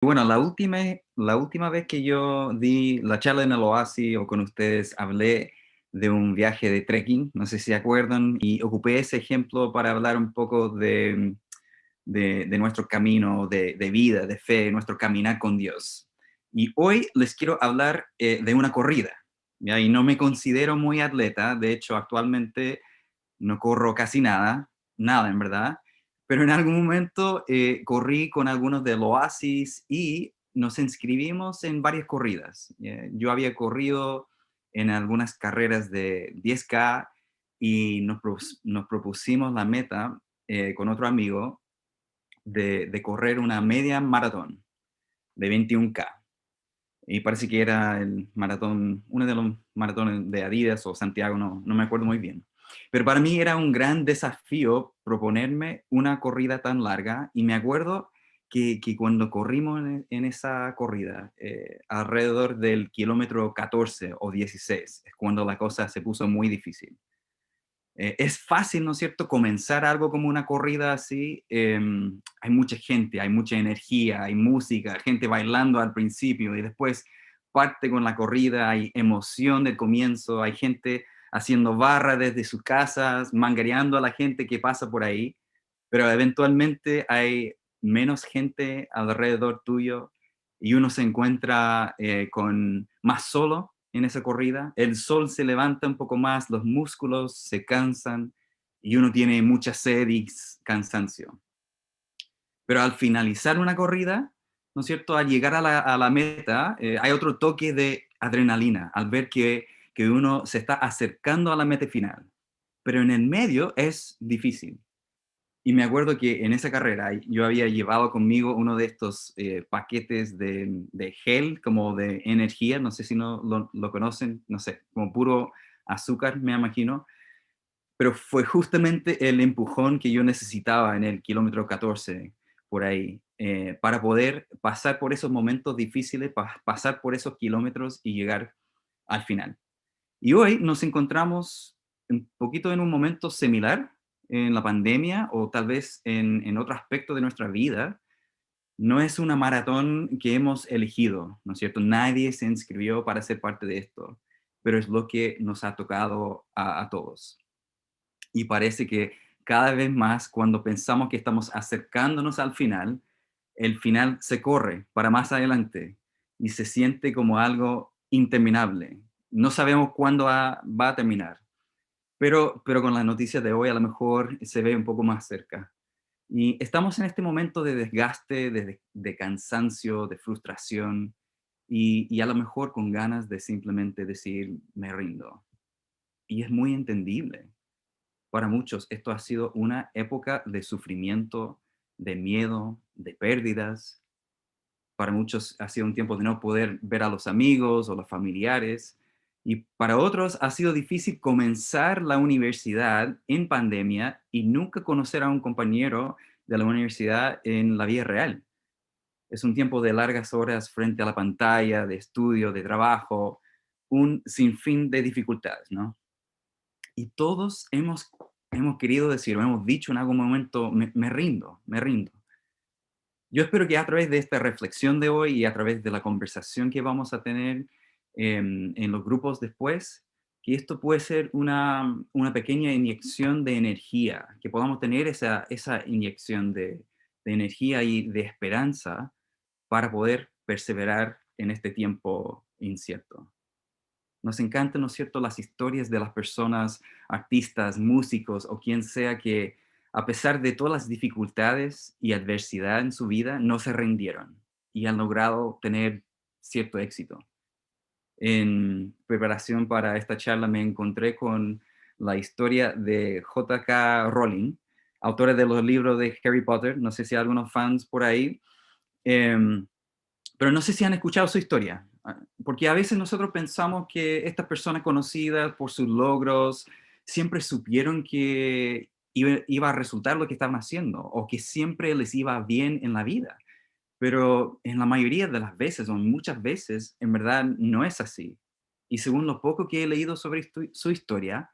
Bueno, la última vez que yo di la charla en el Oasis o con ustedes, hablé de un viaje de trekking, no sé si se acuerdan, y ocupé ese ejemplo para hablar un poco de nuestro camino de vida, de fe, nuestro caminar con Dios. Y hoy les quiero hablar de una corrida, ¿ya? Y no me considero muy atleta, de hecho actualmente no corro casi nada, nada en verdad, pero en algún momento corrí con algunos del Oasis y nos inscribimos en varias corridas. Yo había corrido en algunas carreras de 10K y nos propusimos la meta con otro amigo de correr una media maratón de 21K. Y parece que era el maratón, uno de los maratones de Adidas o Santiago, no me acuerdo muy bien. Pero para mí era un gran desafío proponerme una corrida tan larga y me acuerdo que cuando corrimos en esa corrida, alrededor del kilómetro 14 o 16, es cuando la cosa se puso muy difícil. Es fácil, ¿no es cierto?, comenzar algo como una corrida así. Hay mucha gente, hay mucha energía, hay música, gente bailando al principio y después parte con la corrida, hay emoción del comienzo, hay gente haciendo barra desde sus casas, mangareando a la gente que pasa por ahí, pero eventualmente hay menos gente alrededor tuyo y uno se encuentra con más solo en esa corrida. El sol se levanta un poco más, los músculos se cansan y uno tiene mucha sed y cansancio. Pero al finalizar una corrida, ¿no es cierto? Al llegar a la meta, hay otro toque de adrenalina al ver que uno se está acercando a la meta final. Pero en el medio es difícil. Y me acuerdo que en esa carrera yo había llevado conmigo uno de estos paquetes de gel, como de energía, no sé si no lo conocen, no sé, como puro azúcar, me imagino, pero fue justamente el empujón que yo necesitaba en el kilómetro 14, por ahí, para poder pasar por esos momentos difíciles, pasar por esos kilómetros y llegar al final. Y hoy nos encontramos un poquito en un momento similar en la pandemia o tal vez en otro aspecto de nuestra vida. No es una maratón que hemos elegido, ¿no es cierto? Nadie se inscribió para ser parte de esto, pero es lo que nos ha tocado a todos. Y parece que cada vez más cuando pensamos que estamos acercándonos al final, el final se corre para más adelante y se siente como algo interminable. No sabemos cuándo va a terminar, pero con las noticias de hoy a lo mejor se ve un poco más cerca. Y estamos en este momento de desgaste, de cansancio, de frustración y a lo mejor con ganas de simplemente decir, me rindo. Y es muy entendible. Para muchos esto ha sido una época de sufrimiento, de miedo, de pérdidas. Para muchos ha sido un tiempo de no poder ver a los amigos o los familiares. Y para otros ha sido difícil comenzar la universidad en pandemia y nunca conocer a un compañero de la universidad en la vida real. Es un tiempo de largas horas frente a la pantalla, de estudio, de trabajo, un sinfín de dificultades, ¿no? Y todos hemos querido decir, o hemos dicho en algún momento, me rindo, me rindo. Yo espero que a través de esta reflexión de hoy y a través de la conversación que vamos a tener en los grupos después, que esto puede ser una pequeña inyección de energía, que podamos tener esa inyección de energía y de esperanza para poder perseverar en este tiempo incierto. Nos encantan, ¿no es cierto?, las historias de las personas, artistas, músicos o quien sea que, a pesar de todas las dificultades y adversidad en su vida, no se rindieron y han logrado tener cierto éxito. En preparación para esta charla me encontré con la historia de J.K. Rowling, autora de los libros de Harry Potter. No sé si hay algunos fans por ahí. Em, pero no sé si han escuchado su historia, porque a veces nosotros pensamos que estas personas conocidas por sus logros siempre supieron que iba a resultar lo que estaban haciendo o que siempre les iba bien en la vida. Pero en la mayoría de las veces, o muchas veces, en verdad no es así. Y según lo poco que he leído sobre su historia,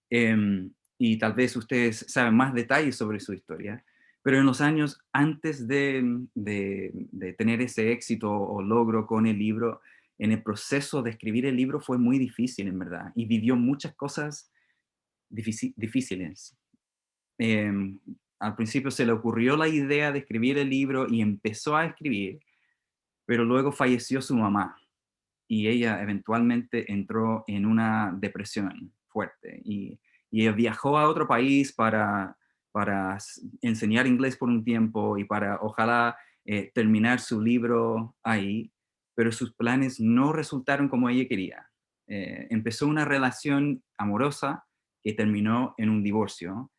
y tal vez ustedes saben más detalles sobre su historia, Pero en los años antes de tener ese éxito o logro con el libro, en el proceso de escribir el libro fue muy difícil, en verdad, y vivió muchas cosas difíciles. Em, Al principio se le ocurrió la idea de escribir el libro y empezó a escribir, pero luego falleció su mamá y ella eventualmente entró en una depresión fuerte y ella viajó a otro país para enseñar inglés por un tiempo y para ojalá terminar su libro ahí, pero sus planes no resultaron como ella quería. Empezó una relación amorosa que terminó en un divorcio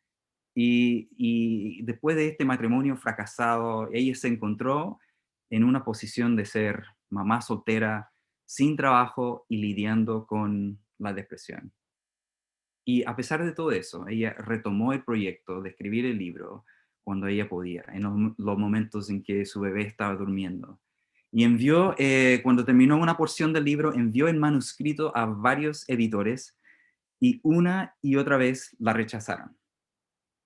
y después de este matrimonio fracasado, ella se encontró en una posición de ser mamá soltera, sin trabajo y lidiando con la depresión. Y a pesar de todo eso, ella retomó el proyecto de escribir el libro cuando ella podía, en los momentos en que su bebé estaba durmiendo. Y envió, cuando terminó una porción del libro, envió el manuscrito a varios editores y una y otra vez la rechazaron.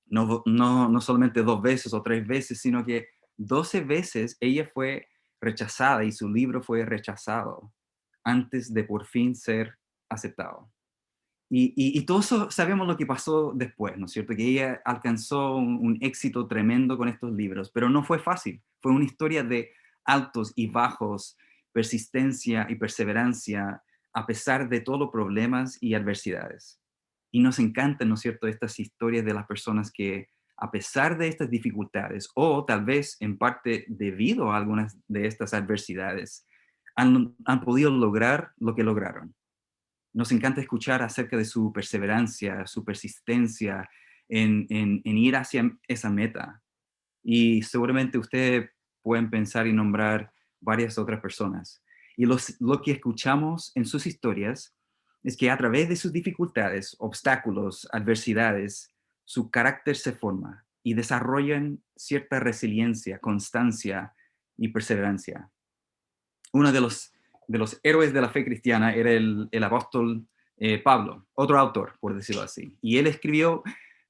No solamente 2 veces o 3 veces, sino que 12 veces ella fue rechazada y su libro fue rechazado antes de por fin ser aceptado. Y todos sabemos lo que pasó después, ¿no es cierto? Que ella alcanzó un éxito tremendo con estos libros, pero no fue fácil. Fue una historia de altos y bajos, persistencia y perseverancia, a pesar de todos los problemas y adversidades. Y nos encantan, ¿no es cierto?, estas historias de las personas que, a pesar de estas dificultades, o tal vez en parte debido a algunas de estas adversidades, han podido lograr lo que lograron. Nos encanta escuchar acerca de su perseverancia, su persistencia en ir hacia esa meta. Y seguramente ustedes pueden pensar y nombrar varias otras personas. Y lo que escuchamos en sus historias es que a través de sus dificultades, obstáculos, adversidades, su carácter se forma y desarrollan cierta resiliencia, constancia y perseverancia. Uno de los héroes de la fe cristiana era el apóstol Pablo, otro autor, por decirlo así. Y él escribió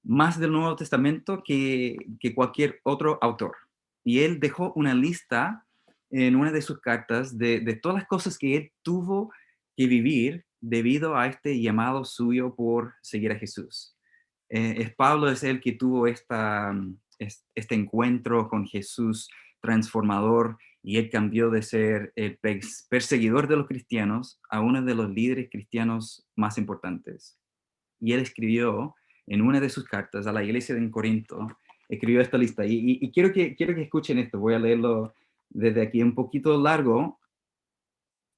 más del Nuevo Testamento que cualquier otro autor. Y él dejó una lista en una de sus cartas de todas las cosas que él tuvo que vivir debido a este llamado suyo por seguir a Jesús. Pablo es el que tuvo este encuentro con Jesús transformador y él cambió de ser el perseguidor de los cristianos a uno de los líderes cristianos más importantes. Y él escribió en una de sus cartas a la iglesia de Corinto, escribió esta lista. Y quiero que escuchen esto, voy a leerlo desde aquí, un poquito largo,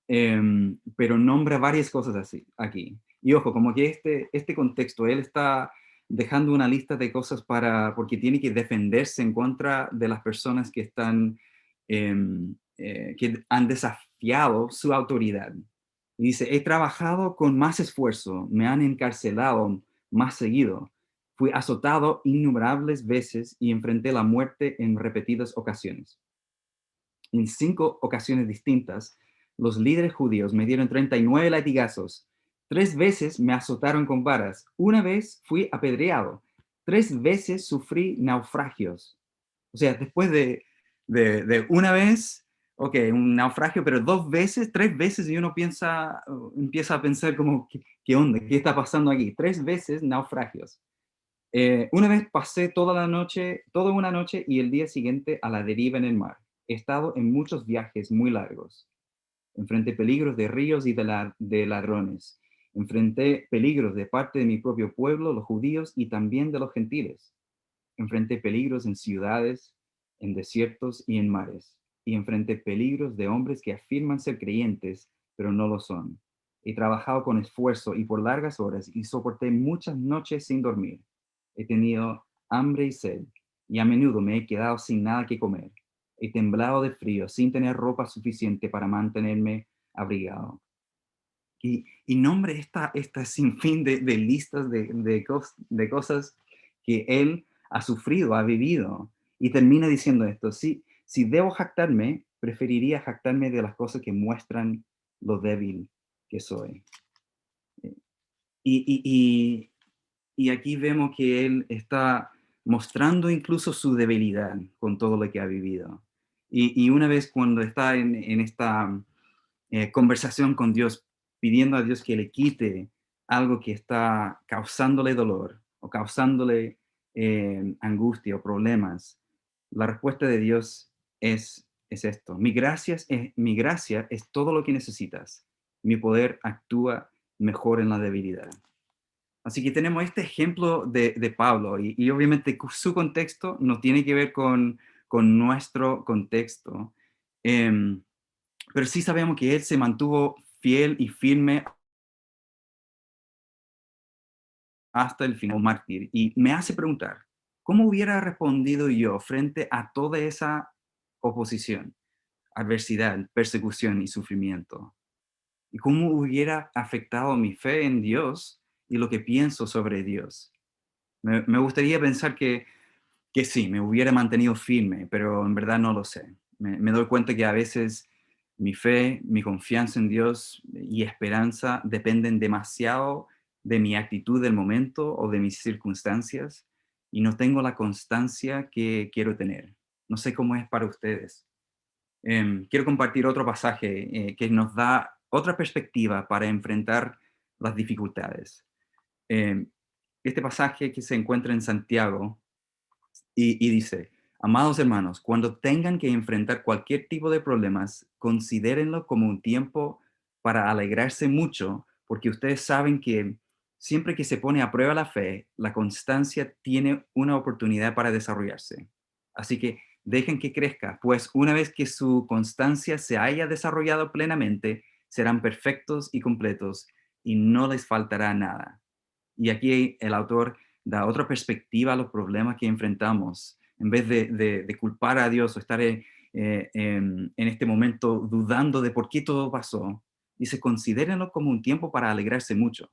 pero nombra varias cosas así aquí. Y ojo, como que este contexto, él está dejando una lista de cosas porque tiene que defenderse en contra de las personas que que han desafiado su autoridad. Y dice, he trabajado con más esfuerzo, me han encarcelado más seguido, fui azotado innumerables veces y enfrenté la muerte en repetidas ocasiones. En 5 ocasiones distintas, los líderes judíos me dieron 39 latigazos. 3 veces me azotaron con varas. Una vez fui apedreado. 3 veces sufrí naufragios. O sea, después de una vez, ok, un naufragio, pero 2 veces, 3 veces, y uno empieza a pensar como, ¿qué onda? ¿Qué está pasando aquí? 3 veces naufragios. Una vez pasé toda una noche y el día siguiente a la deriva en el mar. He estado en muchos viajes muy largos. Enfrenté peligros de ríos y de ladrones. Enfrenté peligros de parte de mi propio pueblo, los judíos, y también de los gentiles. Enfrenté peligros en ciudades, en desiertos y en mares. Y enfrenté peligros de hombres que afirman ser creyentes, pero no lo son. He trabajado con esfuerzo y por largas horas y soporté muchas noches sin dormir. He tenido hambre y sed, y a menudo me he quedado sin nada que comer. He temblado de frío sin tener ropa suficiente para mantenerme abrigado. Y nombre esta sinfín de listas de cosas que él ha sufrido, ha vivido. Y termina diciendo esto, si debo jactarme, preferiría jactarme de las cosas que muestran lo débil que soy. Y, y, y, y aquí vemos que él está mostrando incluso su debilidad con todo lo que ha vivido. Y una vez cuando está en esta conversación con Dios, pidiendo a Dios que le quite algo que está causándole dolor o causándole angustia o problemas, la respuesta de Dios es esto. Mi gracia es todo lo que necesitas. Mi poder actúa mejor en la debilidad. Así que tenemos este ejemplo de Pablo y obviamente su contexto no tiene que ver con nuestro contexto, em, pero sí sabemos que él se mantuvo fiel y firme hasta el final, mártir. Y me hace preguntar, ¿cómo hubiera respondido yo frente a toda esa oposición, adversidad, persecución y sufrimiento? ¿Y cómo hubiera afectado mi fe en Dios y lo que pienso sobre Dios? Me gustaría pensar que sí, me hubiera mantenido firme, pero en verdad no lo sé. Me doy cuenta que a veces mi fe, mi confianza en Dios y esperanza dependen demasiado de mi actitud del momento o de mis circunstancias y no tengo la constancia que quiero tener. No sé cómo es para ustedes. Quiero compartir otro pasaje que nos da otra perspectiva para enfrentar las dificultades. Em, este pasaje que se encuentra en Santiago y dice, amados hermanos, cuando tengan que enfrentar cualquier tipo de problemas, considérenlo como un tiempo para alegrarse mucho, porque ustedes saben que siempre que se pone a prueba la fe, la constancia tiene una oportunidad para desarrollarse. Así que dejen que crezca, pues una vez que su constancia se haya desarrollado plenamente, serán perfectos y completos y no les faltará nada. Y aquí el autor da otra perspectiva a los problemas que enfrentamos. En vez de culpar a Dios o estar en este momento dudando de por qué todo pasó, dice, considérenlo como un tiempo para alegrarse mucho.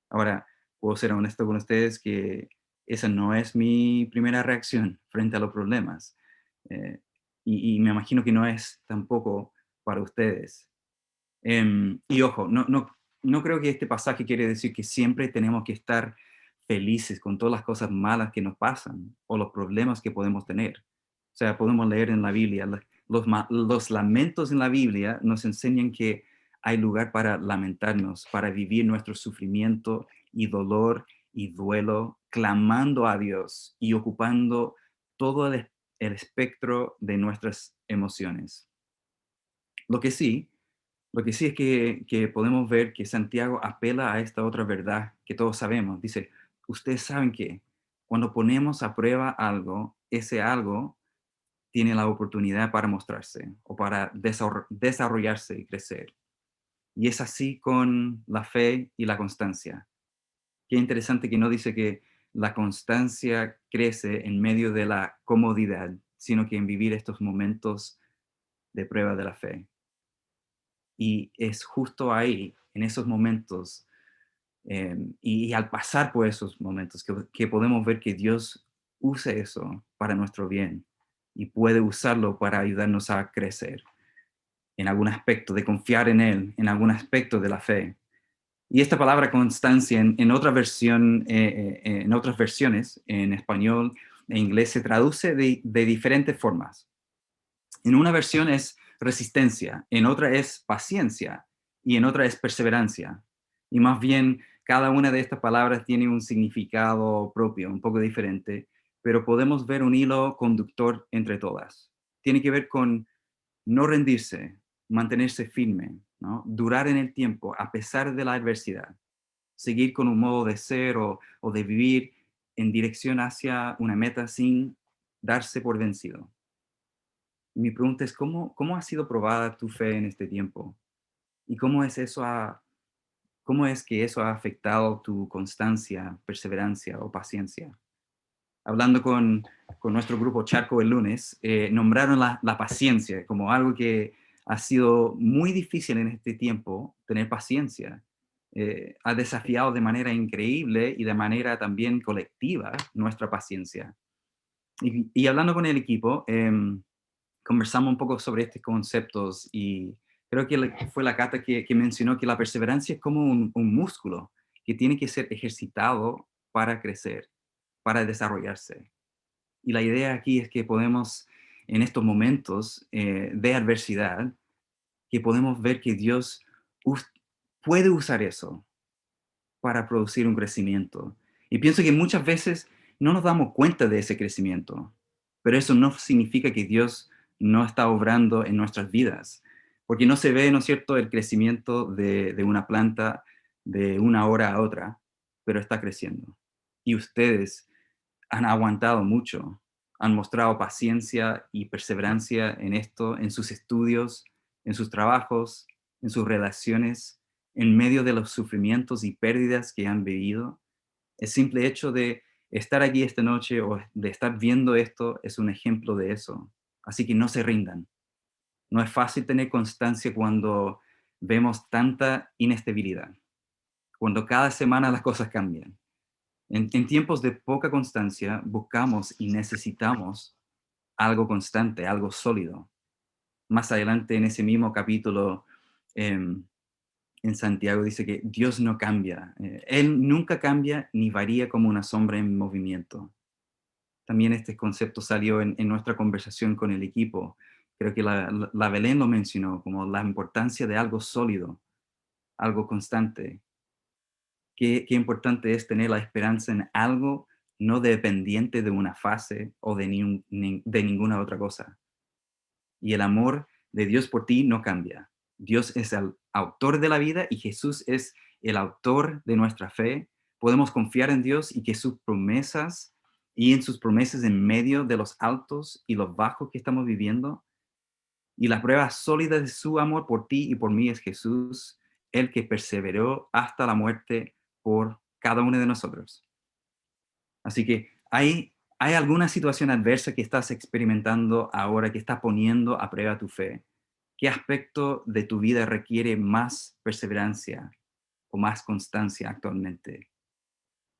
Ahora, puedo ser honesto con ustedes que esa no es mi primera reacción frente a los problemas. Eh, y me imagino que no es tampoco para ustedes. Y ojo, no creo que este pasaje quiere decir que siempre tenemos que estar felices con todas las cosas malas que nos pasan o los problemas que podemos tener. O sea, podemos leer en la Biblia, los lamentos en la Biblia nos enseñan que hay lugar para lamentarnos, para vivir nuestro sufrimiento y dolor y duelo, clamando a Dios y ocupando todo el espectro de nuestras emociones. Lo que sí, lo que sí es que podemos ver que Santiago apela a esta otra verdad que todos sabemos. Dice, ustedes saben que cuando ponemos a prueba algo, ese algo tiene la oportunidad para mostrarse o para desarrollarse y crecer. Y es así con la fe y la constancia. Qué interesante que no dice que la constancia crece en medio de la comodidad, sino que en vivir estos momentos de prueba de la fe. Y es justo ahí, en esos momentos, y al pasar por esos momentos, que podemos ver que Dios use eso para nuestro bien y puede usarlo para ayudarnos a crecer en algún aspecto, de confiar en Él, en algún aspecto de la fe. Y esta palabra constancia en otra versión, en otras versiones, en español e inglés, se traduce de diferentes formas. En una versión es resistencia, en otra es paciencia y en otra es perseverancia. Y más bien, cada una de estas palabras tiene un significado propio, un poco diferente, pero podemos ver un hilo conductor entre todas. Tiene que ver con no rendirse, mantenerse firme, ¿no? Durar en el tiempo a pesar de la adversidad, seguir con un modo de ser o de vivir en dirección hacia una meta sin darse por vencido. Mi pregunta es, ¿cómo ha sido probada tu fe en este tiempo? ¿Y cómo es que eso ha afectado tu constancia, perseverancia o paciencia? Hablando con nuestro grupo Charco el lunes, nombraron la paciencia como algo que ha sido muy difícil en este tiempo, tener paciencia. Ha desafiado de manera increíble y de manera también colectiva nuestra paciencia. Y hablando con el equipo, conversamos un poco sobre estos conceptos y creo que fue la Cata que mencionó que la perseverancia es como un músculo que tiene que ser ejercitado para crecer, para desarrollarse. Y la idea aquí es que podemos, en estos momentos de adversidad, que podemos ver que Dios us- puede usar eso para producir un crecimiento. Y pienso que muchas veces no nos damos cuenta de ese crecimiento, pero eso no significa que Dios no está obrando en nuestras vidas, porque no se ve, ¿no es cierto?, el crecimiento de una planta de una hora a otra, pero está creciendo. Y ustedes han aguantado mucho, han mostrado paciencia y perseverancia en esto, en sus estudios, en sus trabajos, en sus relaciones, en medio de los sufrimientos y pérdidas que han vivido. El simple hecho de estar aquí esta noche o de estar viendo esto es un ejemplo de eso. Así que no se rindan. No es fácil tener constancia cuando vemos tanta inestabilidad, cuando cada semana las cosas cambian. En tiempos de poca constancia, buscamos y necesitamos algo constante, algo sólido. Más adelante en ese mismo capítulo, em, en Santiago dice que Dios no cambia. Él nunca cambia ni varía como una sombra en movimiento. También este concepto salió en nuestra conversación con el equipo. Creo que la Belén lo mencionó como la importancia de algo sólido, algo constante. Qué importante es tener la esperanza en algo no dependiente de una fase o de ninguna otra cosa. Y el amor de Dios por ti no cambia. Dios es el autor de la vida y Jesús es el autor de nuestra fe. Podemos confiar en Dios y que sus promesas y en sus promesas en medio de los altos y los bajos que estamos viviendo. Y la prueba sólida de su amor por ti y por mí es Jesús, el que perseveró hasta la muerte por cada uno de nosotros. Así que hay alguna situación adversa que estás experimentando ahora que está poniendo a prueba tu fe. ¿Qué aspecto de tu vida requiere más perseverancia o más constancia actualmente?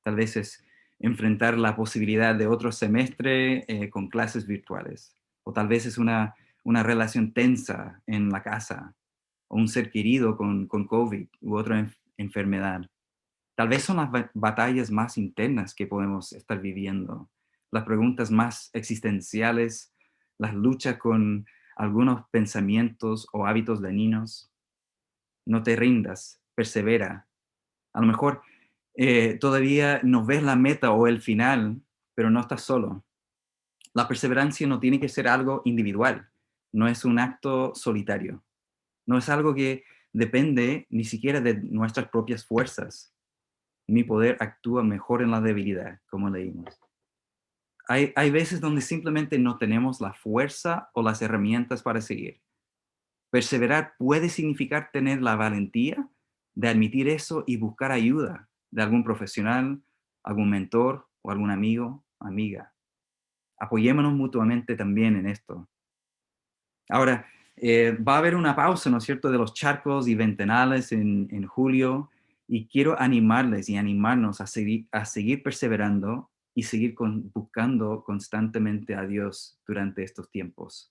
Tal vez es enfrentar la posibilidad de otro semestre con clases virtuales. O tal vez es una relación tensa en la casa. O un ser querido con COVID u otra enfermedad. Tal vez son las batallas más internas que podemos estar viviendo, las preguntas más existenciales, las luchas con algunos pensamientos o hábitos dañinos. No te rindas, persevera. A lo mejor todavía no ves la meta o el final, pero no estás solo. La perseverancia no tiene que ser algo individual, no es un acto solitario, no es algo que depende ni siquiera de nuestras propias fuerzas. Mi poder actúa mejor en la debilidad, como leímos. Hay veces donde simplemente no tenemos la fuerza o las herramientas para seguir. Perseverar puede significar tener la valentía de admitir eso y buscar ayuda de algún profesional, algún mentor o algún amigo, amiga. Apoyémonos mutuamente también en esto. Ahora, va a haber una pausa, ¿no es cierto?, de los charcos y ventanales en julio, y quiero animarles y animarnos a seguir perseverando y seguir buscando constantemente a Dios durante estos tiempos.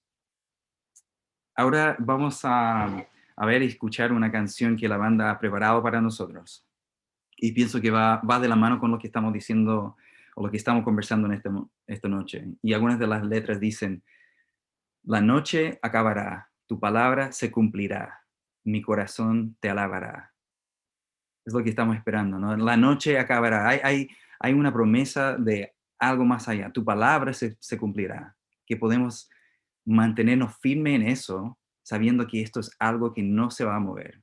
Ahora vamos a ver y escuchar una canción que la banda ha preparado para nosotros. Y pienso que va de la mano con lo que estamos diciendo o lo que estamos conversando en esta noche. Y algunas de las letras dicen: la noche acabará, tu palabra se cumplirá, mi corazón te alabará. Es lo que estamos esperando, ¿no? La noche acabará. Hay una promesa de algo más allá. Tu palabra se cumplirá. Que podemos mantenernos firmes en eso, sabiendo que esto es algo que no se va a mover.